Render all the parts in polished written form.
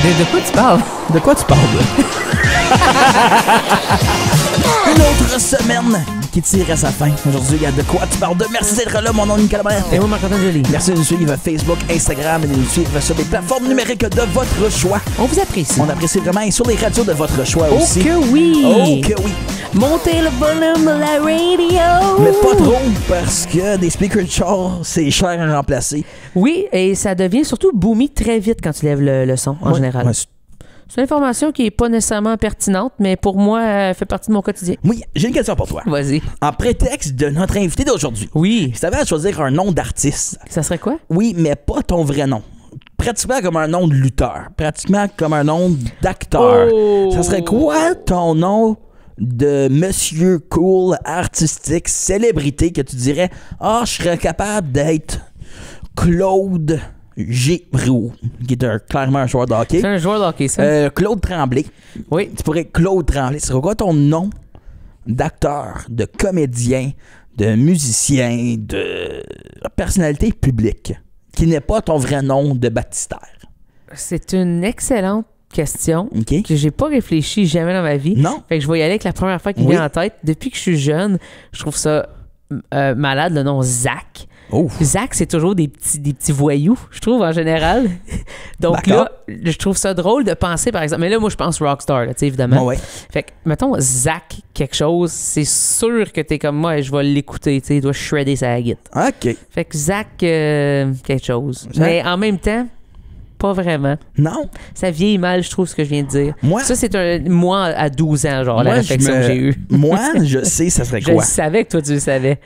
De quoi tu parles? De quoi tu parles, Une autre semaine qui tire à sa fin. Aujourd'hui, il y a De quoi tu parles de. Merci d'être là, mon nom est Nicolas Brett. Et moi, Marc-Antoine Joly. Merci de nous suivre Facebook, Instagram et de nous suivre sur les plateformes numériques de votre choix. On vous apprécie. On apprécie vraiment et sur les radios de votre choix aussi. Oh que oui! Oh que oui! Montez le volume de la radio! Mais pas trop, parce que des speakers de char, c'est cher à remplacer. Oui, et ça devient surtout boomy très vite quand tu lèves le son, en général. Ouais, c'est une information qui n'est pas nécessairement pertinente, mais pour moi, elle fait partie de mon quotidien. oui, j'ai une question pour toi. Vas-y. En prétexte de notre invité d'aujourd'hui, Oui. si tu avais à choisir un nom d'artiste, Ça serait quoi? oui, mais pas ton vrai nom. Pratiquement comme un nom de lutteur. Pratiquement comme un nom d'acteur. Oh! Ça serait quoi ton nom de monsieur cool, artistique, célébrité que tu dirais « Ah, je serais capable d'être Claude G. Roux, qui est clairement un joueur de hockey. » C'est un joueur de hockey, ça. Claude Tremblay. Oui. Tu pourrais être Claude Tremblay. Ce serait quoi ton nom d'acteur, de comédien, de musicien, de personnalité publique qui n'est pas ton vrai nom de baptistère? C'est une excellente question OK? que j'ai pas réfléchi jamais dans ma vie. Non? Fait que je vais y aller avec la première fois qui Oui. vient en tête. Depuis que je suis jeune, je trouve ça malade, le nom Zach. Oh! Zach, c'est toujours des petits voyous, je trouve, en général. Donc D'accord. là, je trouve ça drôle de penser, par exemple... Mais là, moi, je pense Rockstar, là, tu sais, évidemment. Ouais. Fait que, mettons, Zach quelque chose, c'est sûr que t'es comme moi et je vais l'écouter, tu sais, il doit shredder sa guitare. OK. Fait que Zach quelque chose. Zach. Mais en même temps, pas vraiment. Non? Ça vieillit mal, je trouve, ce que je viens de dire. Moi- Ça, c'est moi à 12 ans, genre, la Moi, réflexion que j'ai eue. Moi, je sais ça serait Je quoi. savais que toi, tu le savais.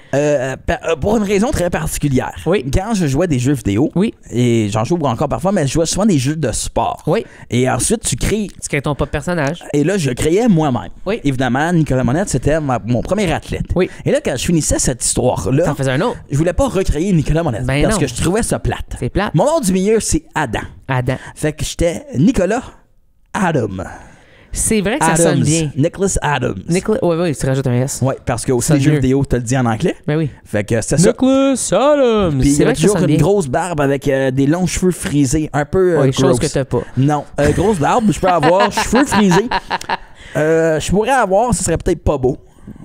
Pour une raison très particulière. Oui. Quand je jouais des jeux vidéo, Oui. et j'en joue encore parfois, mais je jouais souvent des jeux de sport. Oui. Et ensuite, tu crées. Tu crées ton propre personnage. Et là, je créais moi-même. Oui. Évidemment, Nicolas Monette, c'était mon premier athlète. Oui. Et là, quand je finissais cette histoire-là, T'en faisais un autre. je voulais pas recréer Nicolas Monette Ben parce non. que je trouvais ça plate. C'est plate. Mon nom du milieu, c'est Adam. Adam. Fait que j'étais Nicolas Adam. C'est vrai que ça Adams. sonne bien. Nicholas Adams. Nicolas. Oui, tu rajoutes un S. Ouais, parce que aussi Ça les jeux mieux. vidéo, tu le dis en anglais. Ben oui. Fait que c'était ça. Nicholas Adams. Puis il C'est avait vrai que ça toujours sonne une bien. grosse barbe avec des longs cheveux frisés, un peu Oui, gross. chose que t'as pas. Non, grosse barbe, je peux avoir cheveux frisés. Je pourrais avoir, ce serait peut-être pas beau.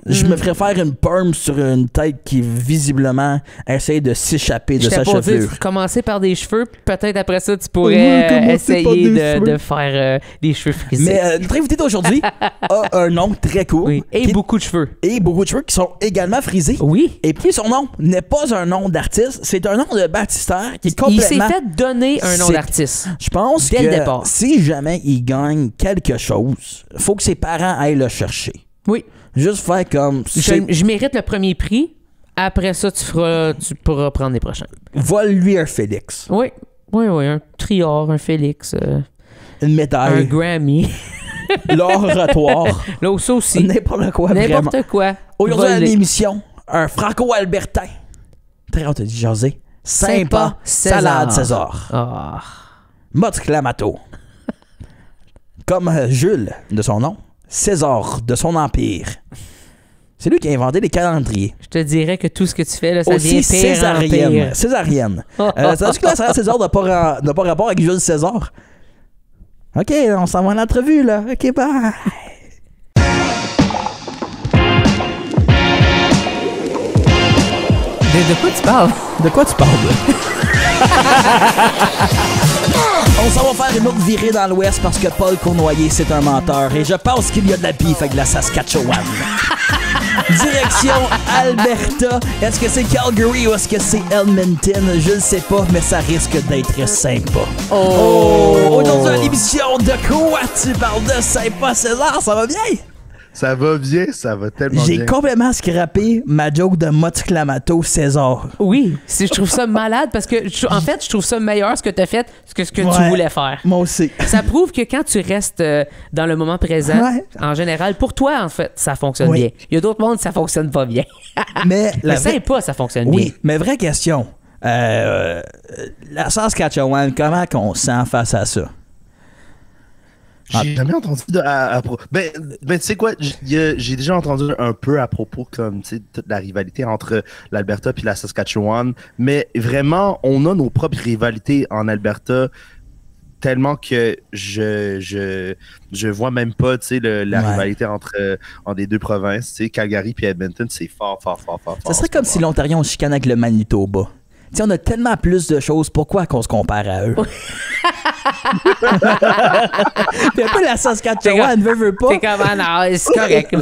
Je me ferais faire une perm sur une tête qui visiblement essaie de s'échapper de J'étais sa pour dire, chevelure. commencer par des cheveux, puis peut-être après ça, tu Oui, pourrais commencer par essayer des cheveux. de faire des cheveux frisés. Mais notre invité d'aujourd'hui a un nom très cool. Oui. Et qui- beaucoup de cheveux. et beaucoup de cheveux qui sont également frisés. Oui. Et puis son nom n'est pas un nom d'artiste, c'est un nom de baptistère qui est Il s'est complètement... fait donner un nom C'est- d'artiste. Je pense Dès que le départ. si jamais il gagne quelque chose, faut que ses parents aillent le chercher. Oui. Juste faire comme... Je mérite le premier prix. Après ça, tu pourras prendre les prochains. Vole-lui un Félix. Oui. Oui, oui. Un Trior, un Félix, Une un médaille. Grammy. L'oratoire. Là, ça aussi. N'importe quoi, vraiment. N'importe quoi. Aujourd'hui à Volé. l'émission, un franco-albertain. Très hâte de dire, José. Sympa. César. Salade César. Ah. Mode Clamato. Comme Jules, de son nom. César, de son empire. C'est lui qui a inventé les calendriers. Je te dirais que tout ce que tu fais, là, ça devient Aussi pire en césarienne. pire. Césarienne. Sais-tu que la salade César n'a pas rapport avec Jules César? OK, on s'en va à l'entrevue, là. OK, bye. De quoi tu parles? De quoi tu parles, On s'en va faire une autre virée dans l'Ouest parce que Paul Cournoyer, c'est un menteur. Et je pense qu'il y a de la bif avec de la Saskatchewan. Direction Alberta. Est-ce que c'est Calgary ou est-ce que c'est Edmonton? Je ne sais pas, mais ça risque d'être sympa. Aujourd'hui à l'émission de quoi tu parles de sympa, César? Ça va bien? Ça va bien, ça va tellement bien. J'ai complètement scrappé ma joke de Mott Clamato César. Oui, je trouve ça malade parce que, en fait, je trouve ça meilleur ce que tu as fait que ce que tu Ouais. voulais faire. Moi aussi. Ça prouve que quand tu restes dans le moment présent, Ouais. en général, pour toi, en fait, ça fonctionne Oui. bien. Il y a d'autres mondes, ça fonctionne pas bien. Mais Mais sympa, ça fonctionne Oui, bien. mais vraie question. La Saskatchewan, comment qu'on se sent face à ça? J'ai jamais entendu Ben, tu sais quoi, j'ai déjà entendu un peu à propos comme tu sais toute la rivalité entre l'Alberta puis la Saskatchewan, mais vraiment on a nos propres rivalités en Alberta tellement que je vois même pas, tu sais, la rivalité entre les deux provinces. Tu sais, Calgary puis Edmonton, c'est fort. Ça serait comme si l'Ontario on chicane avec le Manitoba. T'sais, on a tellement plus de choses, pourquoi qu'on se compare à eux? Puis un peu la Saskatchewan, veut pas. C'est comme, non, c'est correct.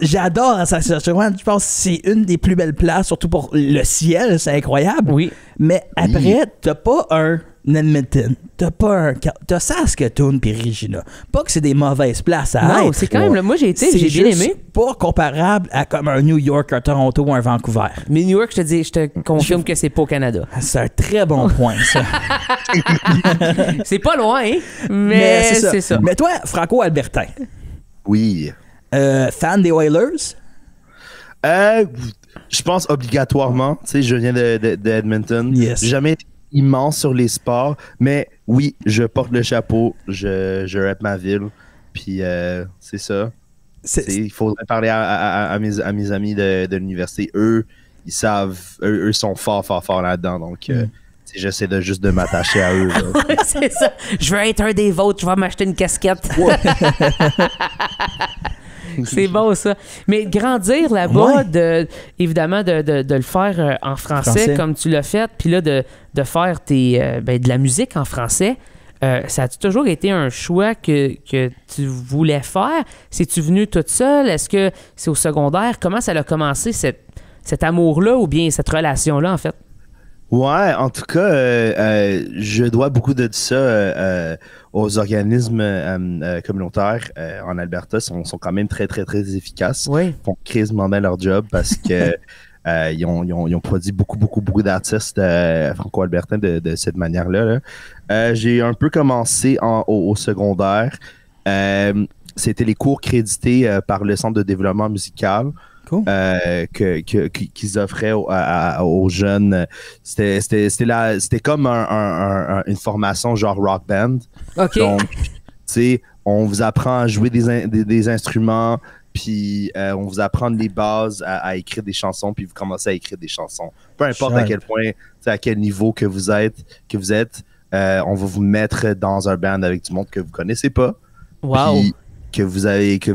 J'adore la Saskatchewan, je pense que c'est une des plus belles places, surtout pour le ciel, c'est incroyable. Oui. Mais après, t'as pas un Edmonton, t'as Saskatoon puis Regina. Pas que c'est des mauvaises places à Non, être. c'est quand même, moi j'ai bien aimé. Pas comparable à comme un New York, un Toronto ou un Vancouver. Mais New York, je te confirme que c'est pas au Canada. C'est un très bon point, ça. C'est pas loin, hein? Mais c'est ça. Mais toi, Franco-Albertin. Oui. Fan des Oilers? Je pense obligatoirement. Tu sais, je viens de Edmonton. Yes. J'ai jamais été immense sur les sports, mais oui, je porte le chapeau, je rep ma ville, puis c'est ça. Il faudrait parler à mes amis de l'université. Eux, ils savent, eux sont forts là-dedans, donc j'essaie juste de m'attacher à eux. C'est ça. Je veux être un des vôtres, je vais m'acheter une casquette. C'est bon, ça. Mais grandir là-bas, évidemment, de le faire en français comme tu l'as fait, puis là, de faire de la musique en français, ça a toujours été un choix que tu voulais faire? C'est-tu venu toute seule? Est-ce que c'est au secondaire? Comment ça a commencé, cet amour-là, ou bien cette relation-là, en fait? Ouais, en tout cas, je dois beaucoup de ça aux organismes communautaires en Alberta. Sont quand même très, très, très efficaces. Oui. Ils font quasiment bien leur job parce que ils ont produit beaucoup d'artistes franco-albertains de cette manière-là. J'ai un peu commencé au secondaire. C'était les cours crédités par le Centre de développement musical. Cool. Qu'ils offraient aux jeunes. C'était comme une formation genre rock band. OK. Donc, tu sais, on vous apprend à jouer des instruments, puis on vous apprend les bases à écrire des chansons, puis vous commencez à écrire des chansons. Peu importe à quel point, à quel niveau que vous êtes, on va vous mettre dans un band avec du monde que vous connaissez pas. Wow. Puis que vous allez, tu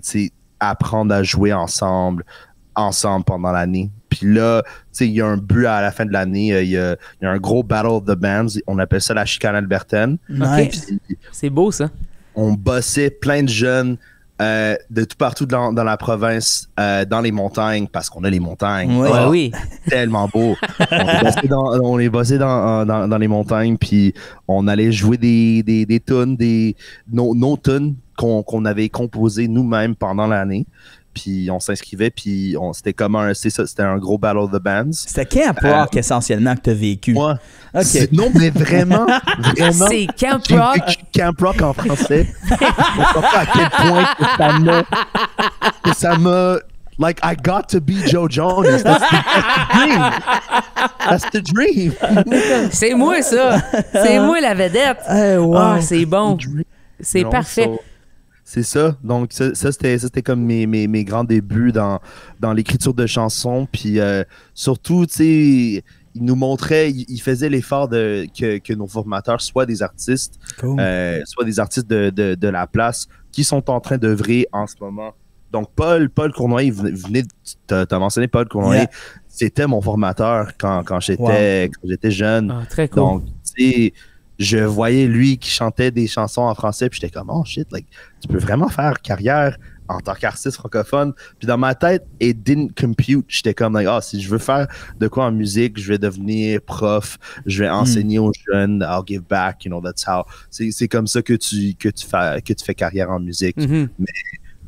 sais, apprendre à jouer ensemble pendant l'année. Puis là, tu sais, il y a un but à la fin de l'année. Il y a un gros battle of the bands. On appelle ça la chicane albertaine. Nice. Puis, c'est beau, ça. on bossait plein de jeunes de tout partout dans la province, dans les montagnes, parce qu'on a les montagnes. Oui. Ouais, oui. Tellement beau. On est bossé dans les montagnes, puis on allait jouer des tunes, nos tunes qu'on avait composées nous-mêmes pendant l'année. Puis on s'inscrivait, puis c'était comme c'était un gros battle of the bands. C'était Camp Rock essentiellement que tu as vécu. Ouais. OK. Non, mais vraiment. C'est Camp J'ai Rock. vécu Camp Rock en français. Je sais pas à quel point que ça m'a. Like, I got to be Joe Jonas. That's the dream. That's the dream. C'est moi, ça. C'est moi, la vedette. Wow. Ah, c'est bon. C'est Non, parfait. C'est ça. Donc, ça c'était comme mes grands débuts dans l'écriture de chansons. Puis, surtout, tu sais, il nous montrait, il faisait l'effort que nos formateurs soient des artistes, Cool. soient des artistes de la place qui sont en train d'œuvrer en ce moment. Donc, Paul Cournoyer, t'as mentionné Paul Cournoyer, Yeah. c'était mon formateur quand j'étais jeune. Ah, très cool. Donc, tu sais, je voyais lui qui chantait des chansons en français, puis j'étais comme, oh shit, like, tu peux vraiment faire carrière en tant qu'artiste francophone. Puis dans ma tête, it didn't compute. J'étais comme, like, si je veux faire de quoi en musique, je vais devenir prof, je vais enseigner aux jeunes, I'll give back, you know, that's how. C'est comme ça que tu fais carrière en musique. Mhm. Mais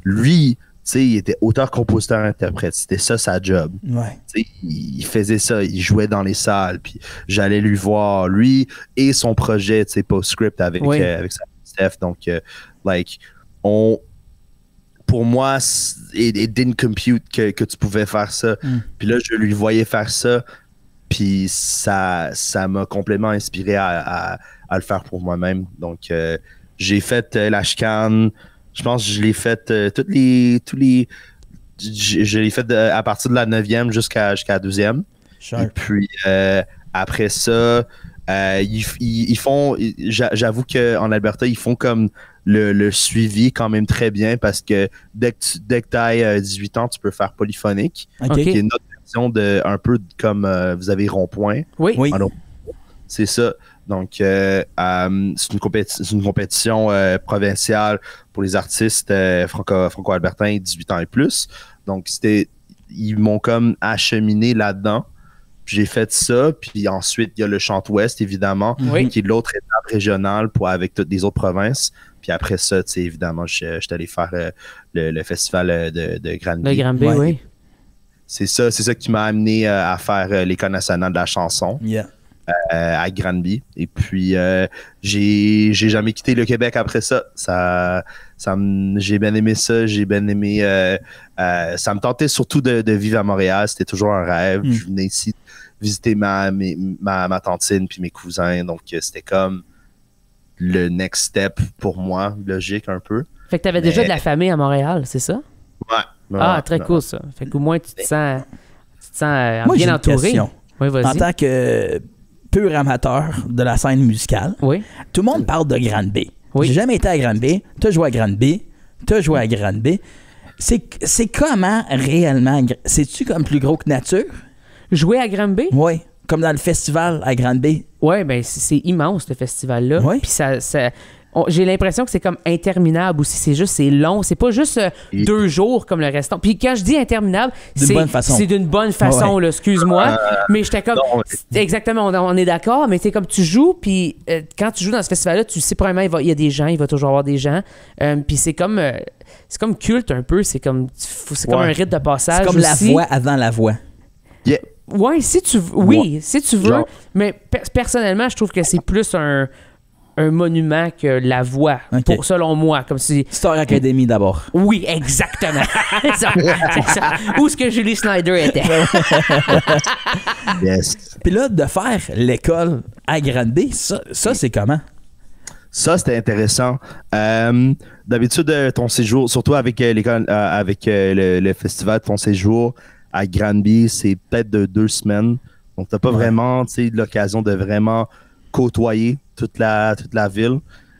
lui, tu sais, il était auteur, compositeur, interprète. C'était ça sa job. Ouais. Tu sais, il faisait ça, il jouait dans les salles, puis j'allais lui voir, lui et son projet, tu sais, Postscript avec Steph. Donc, like, pour moi, it didn't compute que tu pouvais faire ça. Puis là, je lui voyais faire ça, puis ça m'a complètement inspiré à le faire pour moi-même. Donc, j'ai fait la chicane. Je pense que je l'ai fait je l'ai fait à partir de la 9e jusqu'à la 12e. Sure. Et puis après ça, Ils font, j'avoue qu'en Alberta, ils font comme le suivi quand même très bien parce que dès que tu as 18 ans, tu peux faire polyphonique. OK. Qui est une autre version de un peu comme vous avez Rond-Point. Oui. Oui. Alors, c'est ça. Donc, c'est une compétition provinciale pour les artistes franco-albertains 18 ans et plus. Donc, ils m'ont comme acheminé là-dedans. Puis j'ai fait ça, puis ensuite, il y a le Chante-Ouest, évidemment, Oui. qui est l'autre étape régionale avec toutes les autres provinces. Puis après ça, tu sais, évidemment, je suis allé faire le festival de Granby. Le Granby, Ouais. oui. C'est ça qui m'a amené à faire l'École nationale de la chanson Yeah. à Granby. Et puis, j'ai jamais quitté le Québec après ça. J'ai bien aimé ça. J'ai bien aimé... ça me tentait surtout de vivre à Montréal. C'était toujours un rêve. Je venais ici visiter ma tantine puis mes cousins. Donc, c'était comme le next step pour moi, logique un peu. Fait que t'avais déjà de la famille à Montréal, c'est ça? Ouais. Très cool, ça. Fait qu'au moins, tu te sens Moi, j'ai bien une entouré. question. Oui, En vas-y. tant que pur amateur de la scène musicale, Oui. tout le monde parle de Granby. Oui. J'ai jamais été à Granby. Tu as joué à Granby. Tu as joué à Granby. C'est comment réellement? C'est-tu comme plus gros que nature? Jouer à Granby? Oui. Comme dans le festival à Granby. Oui, ben c'est immense, ce festival-là. Oui. Puis j'ai l'impression que c'est comme interminable aussi. C'est long. C'est pas juste 2 jours comme le restant. Puis quand je dis interminable, D'une bonne façon. c'est d'une bonne façon, Ouais. là, excuse-moi. Mais j'étais comme... Non, Exactement, on est d'accord, mais c'est comme tu joues, puis quand tu joues dans ce festival-là, tu sais probablement il y a des gens, il va toujours avoir des gens. Puis c'est comme culte un peu. C'est comme comme un rite de passage. C'est comme la aussi. voix avant la voix. Yeah. Ouais, si tu veux. Genre. Mais personnellement, je trouve que c'est plus un monument que la voix, Ok. selon moi. Comme si... Star Academy d'abord. Oui, exactement. c'est ça. Où est-ce que Julie Snyder était? Yes. Puis là, de faire l'école à Granby, ça c'est comment? Ça, c'était intéressant. D'habitude, ton séjour, surtout avec l'école, avec le festival, ton séjour à Granby, c'est peut-être de 2 semaines. Donc, t'as pas vraiment, tu sais, l'occasion de vraiment côtoyer toute la ville.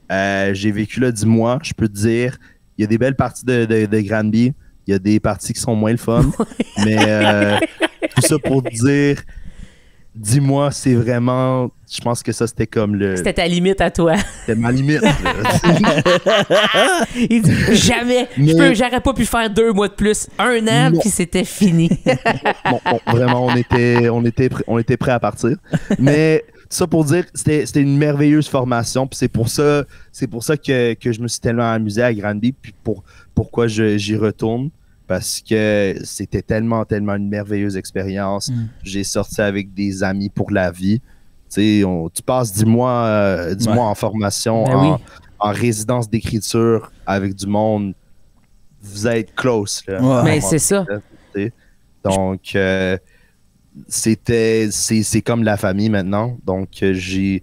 J'ai vécu là 10 mois. Je peux te dire, il y a des belles parties de Granby. Il y a des parties qui sont moins le fun. Mais tout ça pour te dire, 10 mois, c'est vraiment... Je pense que ça, c'était comme le... C'était ta limite à toi. C'était ma limite. Il dit jamais. J'aurais pas pu faire 2 mois de plus. 1 an, Non. puis c'était fini. Bon, vraiment, on était prêts à partir. Mais ça pour dire, c'était une merveilleuse formation. Puis c'est pour ça que je me suis tellement amusé à Granby. Puis pourquoi j'y retourne. Parce que c'était tellement une merveilleuse expérience. J'ai sorti avec des amis pour la vie. Tu passes 10 mois en formation, Ben oui. en résidence d'écriture avec du monde. Vous êtes close. Là, Ouais. Mais c'est ça. Donc, c'est comme la famille maintenant. Donc, je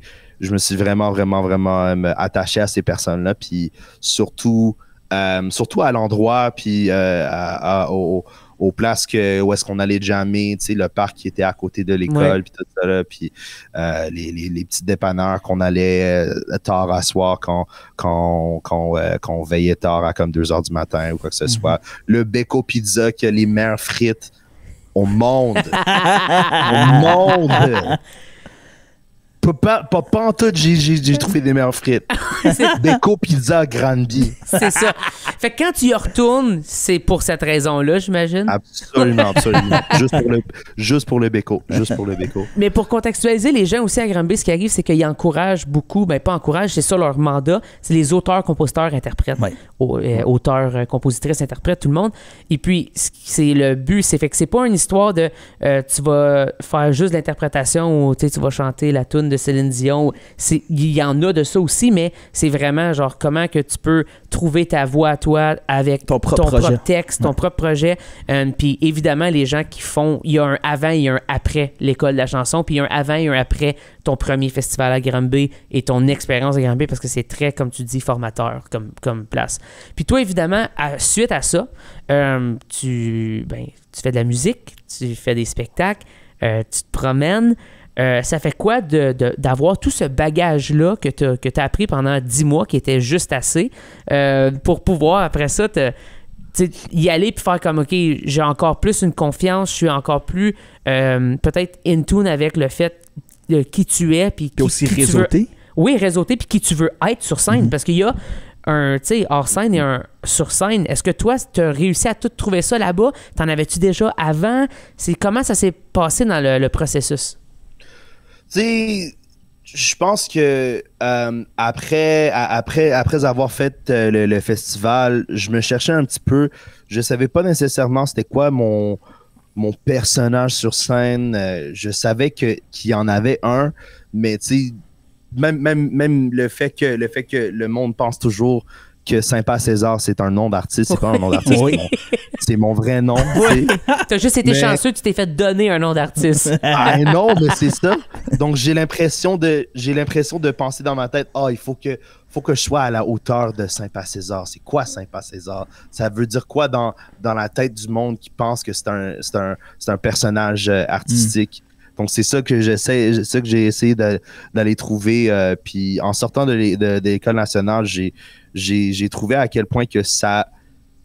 me suis vraiment attaché à ces personnes-là. Puis surtout à l'endroit, puis aux places où est-ce qu'on allait jammer, tu sais, le parc qui était à côté de l'école, Ouais. puis tout ça, là, puis les petits dépanneurs qu'on allait tard à soir qu'on veillait tard à comme 2 heures du matin ou quoi que ce soit. Le Beko Pizza qui a les meilleures frites au monde. Au monde! Pas en tout, j'ai trouvé des meilleures frites. Beko Pizza Granby. C'est ça. Fait que quand tu y retournes, c'est pour cette raison-là, j'imagine. Absolument. Juste pour le Beko. Mais pour contextualiser les gens aussi à Granby, ce qui arrive, c'est qu'ils encouragent beaucoup, ben pas encouragent, c'est ça leur mandat, c'est les auteurs, compositeurs, interprètes. Ouais. Auteurs, compositrices, interprètes, tout le monde. Et puis, c'est le but, c'est fait que c'est pas une histoire de tu vas faire juste de l'interprétation ou tu vas chanter la toune de Céline Dion. Il y en a de ça aussi, mais c'est vraiment genre comment que tu peux trouver ta voix à toi avec Ton propre texte, ton propre projet. Puis évidemment, les gens qui font, il y a un avant et un après l'école de la chanson, puis il y a un avant et un après ton premier festival à Granby et ton expérience à Granby, parce que c'est très, comme tu dis, formateur comme place. Puis toi, évidemment, suite à ça, tu fais de la musique, tu fais des spectacles, tu te promènes. ça fait quoi d'avoir tout ce bagage-là que tu as appris pendant 10 mois qui était juste assez pour pouvoir, après ça, y aller puis faire comme, OK, j'ai encore plus une confiance, je suis encore plus peut-être in tune avec le fait de qui tu es. Puis aussi réseauté. Oui, réseauté, puis qui tu veux être sur scène. Parce qu'il y a un, tu sais, hors scène et un sur scène. Est-ce que toi, tu as réussi à tout trouver ça là-bas? T'en avais-tu déjà avant? Comment ça s'est passé dans le processus? Tu sais, je pense que après avoir fait le festival, je me cherchais un petit peu. Je savais pas nécessairement c'était quoi mon personnage sur scène. Je savais qu'il y en avait un, mais tu sais, même le fait que le monde pense toujours que Saint-Pas-César, c'est un nom d'artiste, c'est pas un nom d'artiste. C'est mon vrai nom. Oui. T'as juste été chanceux, tu t'es fait donner un nom d'artiste. Ah non, mais c'est ça. Donc j'ai l'impression de penser dans ma tête, il faut que je sois à la hauteur de Saint-Pas-César. C'est quoi Saint-Pas-César? Ça veut dire quoi dans la tête du monde qui pense que c'est un personnage artistique? Donc, c'est ça que j'ai essayé d'aller trouver. Puis, en sortant de l'école nationale, j'ai trouvé à quel point que ça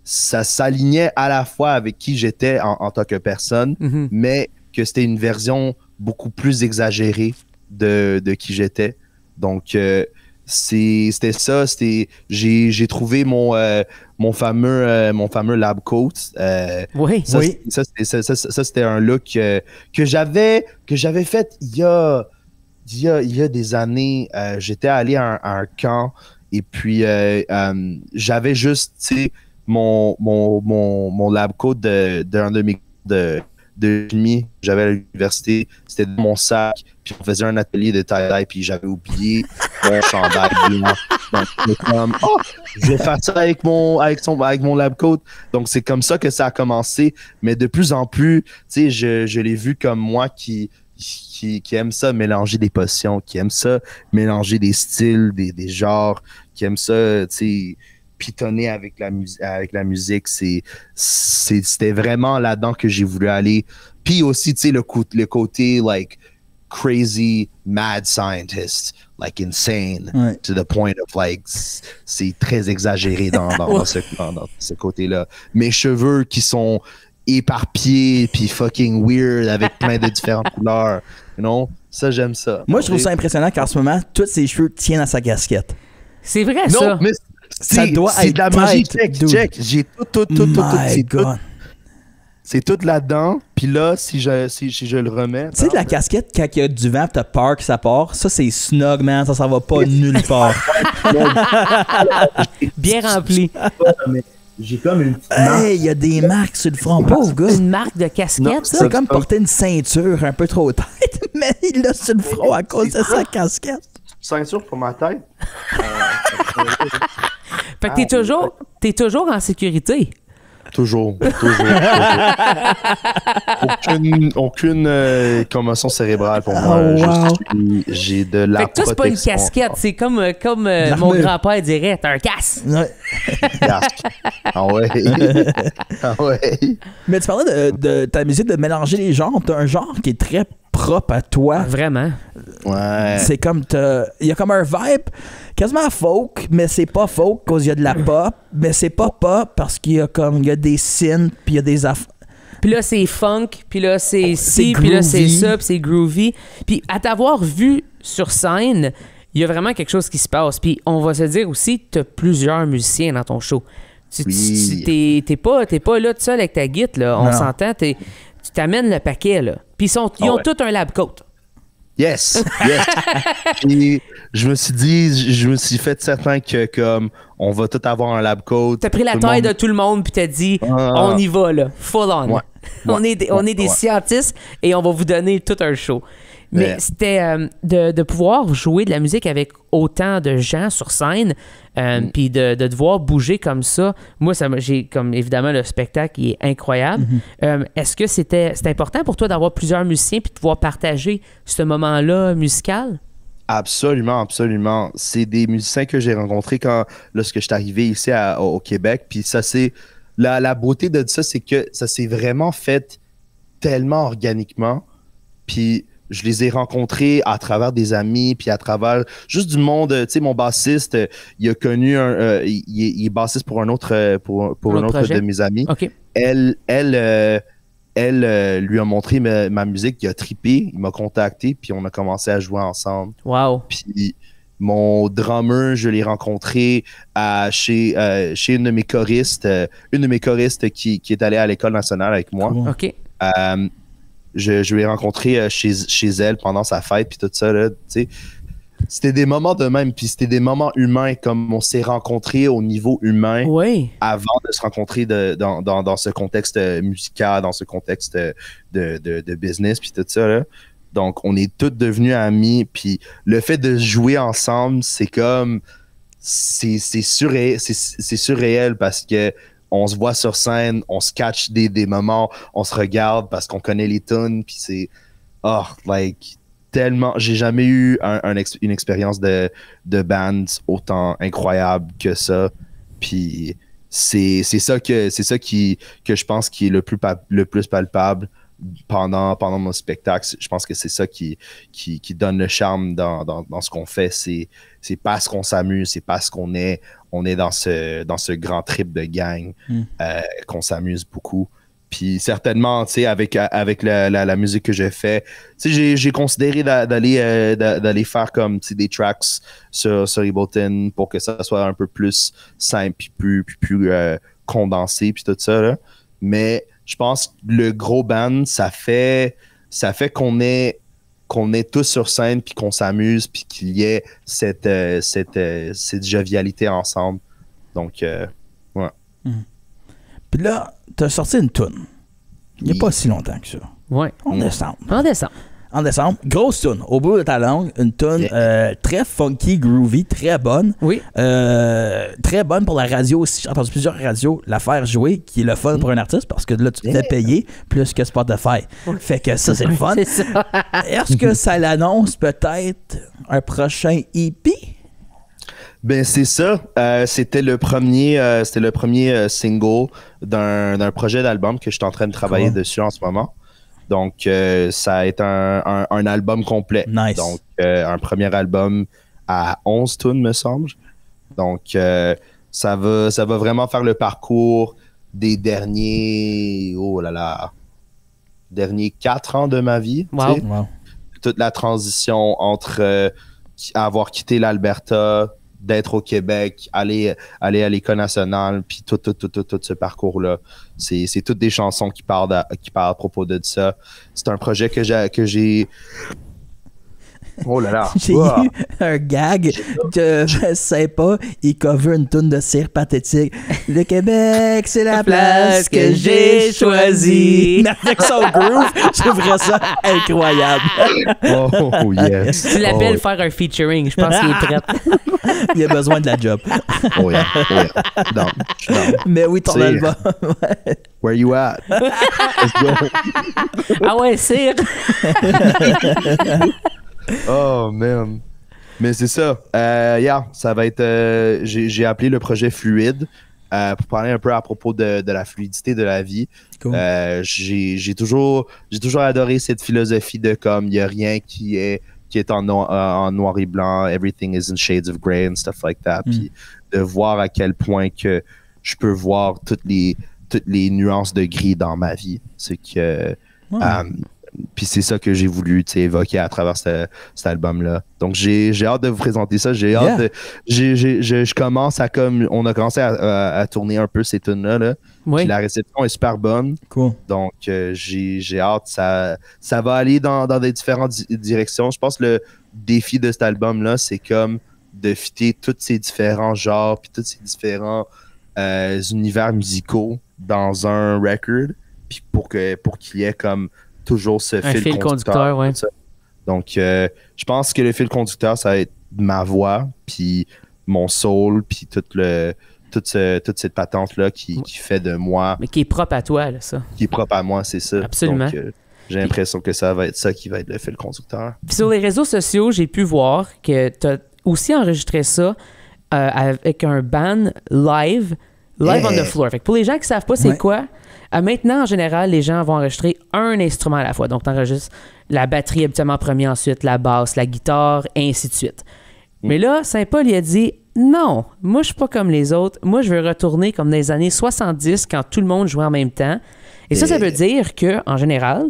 s'alignait à la fois avec qui j'étais en tant que personne, mais que c'était une version beaucoup plus exagérée de qui j'étais. Donc, c'était ça. J'ai trouvé mon fameux lab coat. Oui. Ça, c'était un look que j'avais fait il y a des années. J'étais allé à un camp et puis j'avais juste, tu sais, mon lab coat d'un de mes de chimie, j'avais à l'université, c'était dans mon sac, puis on faisait un atelier de tie-dye, puis j'avais oublié mon chandail blanc. Donc, c'est comme, je vais faire ça avec mon lab coat. Donc, c'est comme ça que ça a commencé. Mais de plus en plus, tu sais, je l'ai vu comme moi qui aime ça mélanger des potions, qui aime ça mélanger des styles, des genres, qui aime ça, tu sais, pitonner avec la musique. C'était vraiment là-dedans que j'ai voulu aller. Puis aussi, tu sais, le côté like crazy mad scientist, like insane, to the point of like c'est très exagéré dans ce côté-là. Mes cheveux qui sont éparpillés puis fucking weird avec plein de différentes couleurs, you know, ça j'aime ça. Moi je trouve ça impressionnant qu'en ce moment tous ses cheveux tiennent à sa casquette. C'est vrai ça. Non, mais ça doit être de la magie. Check. J'ai tout. C'est tout là-dedans. Puis là, si je le remets. Tu sais, la casquette, quand il y a du vent, t'as peur que ça part. Ça, c'est snug, man. Ça va pas nulle part. Bien rempli. J'ai comme une petite marque. Hey, il y a des marques sur le front, pauvre gars. Une marque de casquette, ça? C'est comme porter une ceinture un peu trop tête, mais il l'a sur le front à cause de sa casquette. Ceinture pour ma tête. Fait que t'es toujours en sécurité. Toujours. Aucune commotion cérébrale pour moi. J'ai de la protection. Fait que toi, c'est pas une casquette. C'est comme mon grand-père dirait, t'as un casque. Ouais. Casque. Ah ouais. Mais tu parlais de ta musique, de mélanger les genres. T'as un genre qui est très propre à toi. Vraiment. Ouais. C'est comme il y a comme un vibe quasiment folk, mais c'est pas folk parce qu'il y a de la pop, mais c'est pas pop parce qu'il y a des synths, puis il y a des puis là c'est funk, puis là c'est ci, puis là c'est ça, puis c'est groovy. Puis à t'avoir vu sur scène, il y a vraiment quelque chose qui se passe. Puis on va se dire aussi, t'as plusieurs musiciens dans ton show. T'es pas là tout seul avec ta guitare, là. On s'entend, tu t'amènes le paquet, là. Puis ils ont tous un lab coat. Yes. Et je me suis fait certain que comme on va tout avoir un lab coat. T'as pris la taille de tout le monde puis t'as dit on y va là, full on. Ouais. On est des scientistes et on va vous donner tout un show. Mais c'était de pouvoir jouer de la musique avec autant de gens sur scène, puis de devoir bouger comme ça. Moi, j'ai comme évidemment le spectacle qui est incroyable. Est-ce que c'était important pour toi d'avoir plusieurs musiciens puis de pouvoir partager ce moment-là musical? Absolument. C'est des musiciens que j'ai rencontrés lorsque je suis arrivé ici au Québec. Puis ça, c'est la beauté de ça, c'est que ça s'est vraiment fait tellement organiquement. Puis je les ai rencontrés à travers des amis, puis à travers juste du monde. Tu sais, mon bassiste, il a connu il est bassiste pour un autre, pour un autre de mes amis. OK. Elle lui a montré ma musique, il a trippé, il m'a contacté, puis on a commencé à jouer ensemble. Wow. Puis mon drummer, je l'ai rencontré chez une de mes choristes, qui est allée à l'École nationale avec moi. Cool. OK. Je l'ai rencontré chez elle pendant sa fête, puis tout ça, là, tu sais. C'était des moments de même, puis c'était des moments humains, comme on s'est rencontrés au niveau humain avant de se rencontrer dans ce contexte musical, dans ce contexte de business, puis tout ça, là. Donc, on est tous devenus amis, puis le fait de jouer ensemble, c'est comme... C'est surréel parce que on se voit sur scène, on se catch des moments, on se regarde parce qu'on connaît les tunes, puis c'est... Oh, like... Tellement, j'ai jamais eu une expérience de band autant incroyable que ça. Puis c'est ça que je pense qui est le plus palpable pendant mon spectacle. Je pense que c'est ça qui donne le charme dans ce qu'on fait. C'est parce qu'on s'amuse, c'est parce qu'on est dans ce grand trip de gang qu'on s'amuse beaucoup. Puis certainement, tu sais, avec la musique que j'ai fait, tu sais, j'ai considéré d'aller faire comme, tu sais, des tracks sur Ableton pour que ça soit un peu plus simple puis plus condensé puis tout ça, là. Mais je pense que le gros band, ça fait qu'on est tous sur scène puis qu'on s'amuse puis qu'il y ait cette jovialité ensemble. Donc, ouais. Puis là, t'as sorti une toune. Il n'y a pas si longtemps que ça. Ouais. En décembre. En décembre. Grosse toune. Au bout de ta langue. Une toune très funky, groovy, très bonne. Oui. Très bonne pour la radio aussi. J'ai entendu plusieurs radios la faire jouer, qui est le fun pour un artiste parce que là, tu te fais payer plus que Spotify. Fait que ça, c'est le fun. C'est ça. Est-ce que ça l'annonce peut-être un prochain EP? Ben c'est ça. C'était le premier single d'un projet d'album que je suis en train de travailler dessus en ce moment. Donc ça a été un album complet. Nice. Donc un premier album à 11 tunes me semble. Donc ça va vraiment faire le parcours des derniers 4 ans de ma vie. Wow. Wow. Toute la transition entre avoir quitté l'Alberta, d'être au Québec, aller à l'École nationale, puis tout ce parcours-là. C'est toutes des chansons qui parlent à propos de ça. C'est un projet que j'ai... Oh là là! J'ai eu un gag de je sais pas, il cover une toune de cire pathétique. Le Québec, c'est la place que j'ai choisie. Mais avec son groove, je trouverais ça incroyable. Oh yes! Tu l'appelles faire un featuring, je pense qu'il est prêt. Il a besoin de la job. Oh yeah. Non. Mais oui, ton album. Where you at? Let's go. Ah ouais, cire! Oh man. Mais c'est ça. Ça va être. J'ai appelé le projet Fluide pour parler un peu à propos de la fluidité de la vie. Cool. J'ai toujours adoré cette philosophie de comme il n'y a rien qui est en noir et blanc. Everything is in shades of gray and stuff like that. Puis de voir à quel point que je peux voir toutes les nuances de gris dans ma vie. C'est que. Puis c'est ça que j'ai voulu évoquer à travers cet album-là. Donc j'ai hâte de vous présenter ça. J'ai hâte de. Je commence à comme. On a commencé à tourner un peu ces tunes-là. Là. Oui. Puis la réception est super bonne. Cool. Donc j'ai hâte. Ça va aller dans des différentes directions. Je pense que le défi de cet album-là, c'est comme de fitter tous ces différents genres puis tous ces différents univers musicaux dans un record. Puis pour qu'il y ait comme toujours ce fil conducteur. Ouais. Donc, je pense que le fil conducteur, ça va être ma voix, puis mon soul, puis toute cette patente-là qui fait de moi... Mais qui est propre à toi, là, ça. Qui est propre à moi, c'est ça. Absolument. Donc, j'ai l'impression que ça va être ça qui va être le fil conducteur. Puis sur les réseaux sociaux, j'ai pu voir que tu as aussi enregistré ça avec un band live Live on the floor. Fait que pour les gens qui savent pas c'est Ouais. quoi, maintenant, en général, les gens vont enregistrer un instrument à la fois. Donc, tu enregistres la batterie habituellement premier, ensuite la basse, la guitare, et ainsi de suite. Mais là, Saint-Paul, il a dit non, moi, je suis pas comme les autres. Moi, je veux retourner comme dans les années 70 quand tout le monde jouait en même temps. Et ça veut dire que, en général,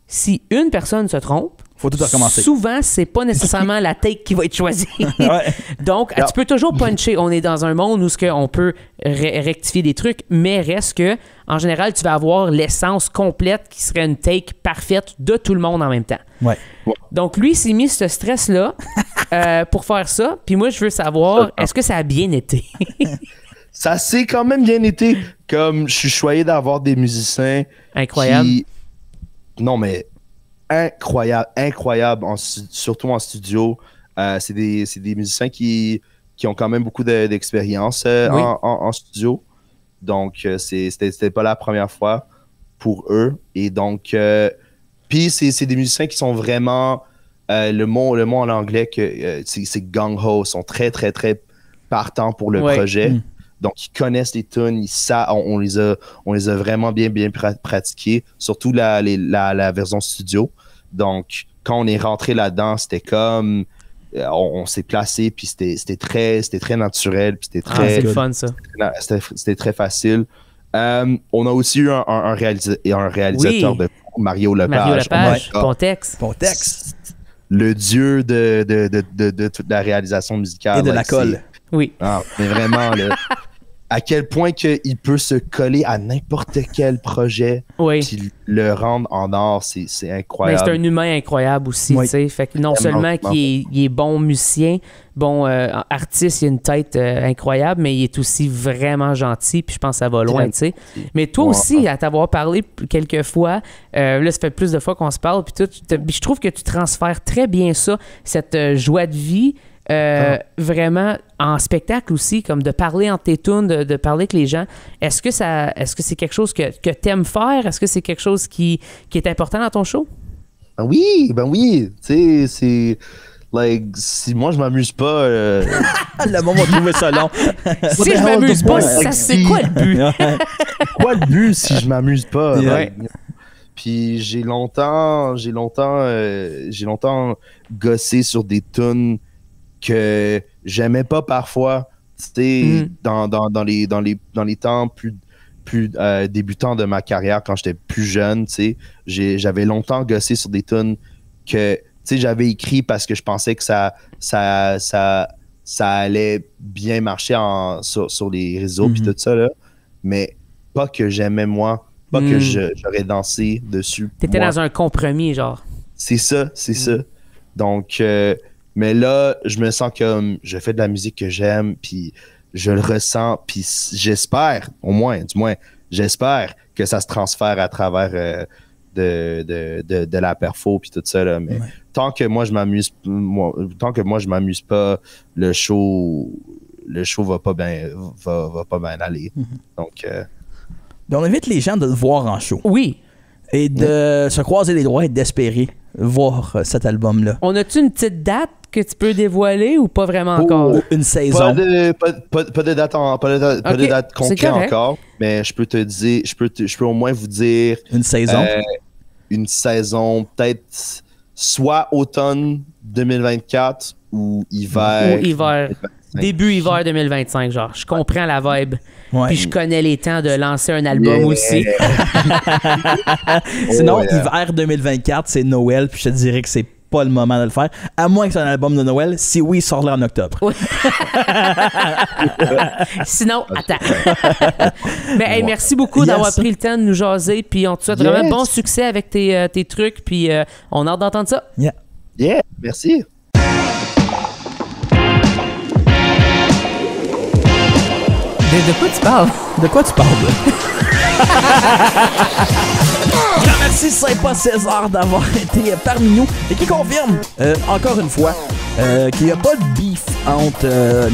si une personne se trompe, Faut tout recommencer. souvent, c'est pas nécessairement la take qui va être choisie. Ouais. Donc, tu peux toujours puncher. On est dans un monde où on peut rectifier des trucs, mais reste que, en général, tu vas avoir l'essence complète qui serait une take parfaite de tout le monde en même temps. Ouais. Donc, lui, il s'est mis ce stress-là pour faire ça. Puis moi, je veux savoir, est-ce que ça a bien été? Ça s'est quand même bien été. Comme je suis choyé d'avoir des musiciens Incroyable. Non, mais incroyable, surtout en studio. C'est des musiciens qui ont quand même beaucoup d'expérience Oui. en studio. Donc, c'était pas la première fois pour eux. Et donc, puis c'est des musiciens qui sont vraiment, le mot en anglais, c'est gung-ho, sont très, très, très partants pour le Ouais. projet. Donc, ils connaissent les tunes, ils savent, on les a vraiment bien pratiqués, surtout la version studio. Donc, quand on est rentré là-dedans, c'était comme, on s'est placé, puis c'était très naturel, puis c'était Ah, c'est très, le fun, ça. c'était très facile. On a aussi eu un réalisateur Oui. de Mario Lepage. Mario Lepage, Oh my God. Pontex. Pontex. Le dieu de toute la réalisation musicale. Et de la like, colle. Oui. mais vraiment, là, à quel point qu'il peut se coller à n'importe quel projet Oui. puis le rendre en or, c'est Mais incroyable. c'est un humain incroyable aussi, Oui. tu sais. Fait que non Vraiment, seulement qu'il est bon musicien, bon artiste, il a une tête incroyable, mais il est aussi vraiment gentil, puis je pense que ça va loin, tu sais. Mais toi Ouais. aussi, à t'avoir parlé quelques fois, là, ça fait plus de fois qu'on se parle, puis je trouve que tu transfères très bien ça, cette joie de vie, vraiment en spectacle aussi, comme de parler entre tes tunes, de parler avec les gens. Est-ce que c'est quelque chose que t'aimes faire? Est-ce que c'est quelque chose qui est important dans ton show? Ben oui. Tu sais, c'est... Like, si moi, je m'amuse pas... Le monde va trouver ça long. Si je m'amuse pas, ça, c'est quoi le but? quoi le but si je m'amuse pas? Yeah. Like, puis j'ai longtemps gossé sur des tunes que j'aimais pas parfois, tu sais, dans les temps plus débutants de ma carrière, quand j'étais plus jeune, tu sais, j'avais longtemps gossé sur des tunes que, tu sais, j'avais écrit parce que je pensais que ça allait bien marcher sur les réseaux puis tout ça, là, mais pas que j'aimais moi, pas que j'aurais dansé dessus. T'étais moi. dans un compromis, genre. C'est ça. Donc, mais là, je me sens comme je fais de la musique que j'aime, puis je le ressens, puis j'espère, j'espère que ça se transfère à travers de la perfo puis tout ça, là. Mais tant que moi je m'amuse pas, le show va pas bien aller. Donc, On invite les gens de le voir en show Oui. et de se croiser les doigts et d'espérer voir cet album-là. On a-tu une petite date que tu peux dévoiler ou pas vraiment encore? Ou une saison. pas de date de date c'est concrète correct. encore, mais je peux te dire, je peux au moins vous dire Une saison. une saison peut-être soit automne 2024 ou hiver. Ou hiver. 2025. Début hiver 2025, genre. Je comprends la vibe. Ouais. Puis je connais les temps de lancer un album aussi. Sinon, Oh, yeah. hiver 2024, c'est Noël, puis je te dirais que c'est pas le moment de le faire. À moins que c'est un album de Noël. Si oui, il sort là en octobre. Oui. Sinon, attends. Mais hey, merci beaucoup d'avoir Yes. pris le temps de nous jaser. Puis on te souhaite Yes. vraiment bon succès avec tes trucs. Puis on a hâte d'entendre ça. Yeah. Yeah, merci. De quoi tu parles? De quoi tu parles? Grand merci Saint-Pas César d'avoir été parmi nous et qui confirme, encore une fois, qu'il n'y a pas de beef entre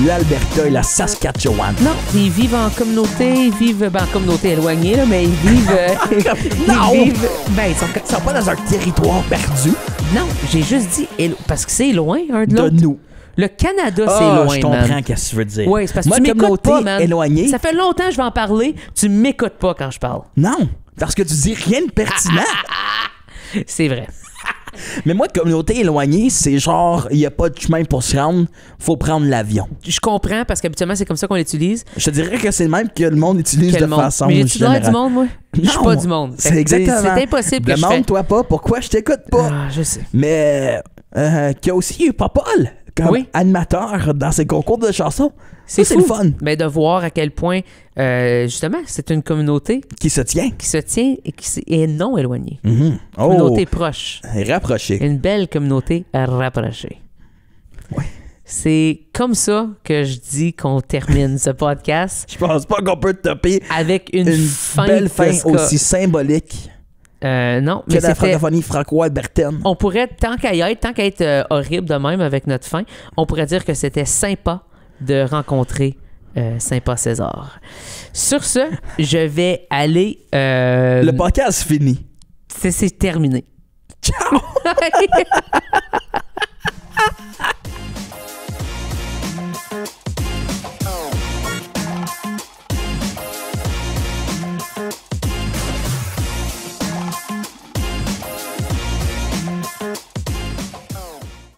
l'Alberta et la Saskatchewan. Non, ils vivent en communauté, en communauté éloignée, là, mais ils vivent. Non! Ils vivent. Ben, ils sont. Ils sont pas dans un territoire perdu Non, j'ai juste dit parce que c'est loin un de de l'autre. nous. Le Canada, c'est loin, je comprends qu'est-ce que tu veux dire. Oui, c'est parce que moi, tu m'écoutes pas, man. Éloignée. Ça fait longtemps que je vais en parler, tu m'écoutes pas quand je parle. Non, parce que tu dis rien de pertinent. C'est vrai. Mais moi, communauté éloignée, c'est genre, il n'y a pas de chemin pour se rendre, faut prendre l'avion. Je comprends, parce qu'habituellement, c'est comme ça qu'on l'utilise. Je te dirais que c'est le même que le monde utilise de façon générale. Mais j'ai-tu l'air du monde, moi? Je suis pas du monde. C'est exactement. C'est impossible que je fais. Demande-toi pas pourquoi je t'écoute pas. Ah, je sais. Mais qu'il y a aussi eu Paul comme animateur dans ses concours de chansons. C'est le fun. Ben, de voir à quel point, justement, c'est une communauté qui se tient et qui est non éloignée. Oh. Communauté proche. Rapprochée. Une belle communauté rapprochée. Ouais. C'est comme ça que je dis qu'on termine ce podcast. Je pense pas qu'on peut topper avec une belle fin aussi symbolique. Non, mais que la francophonie franco-albertaine. On pourrait, tant qu'à être horrible de même avec notre fin, on pourrait dire que c'était sympa de rencontrer Saint-Paul César. Sur ce, je vais aller... Le podcast fini. C'est terminé. Ciao!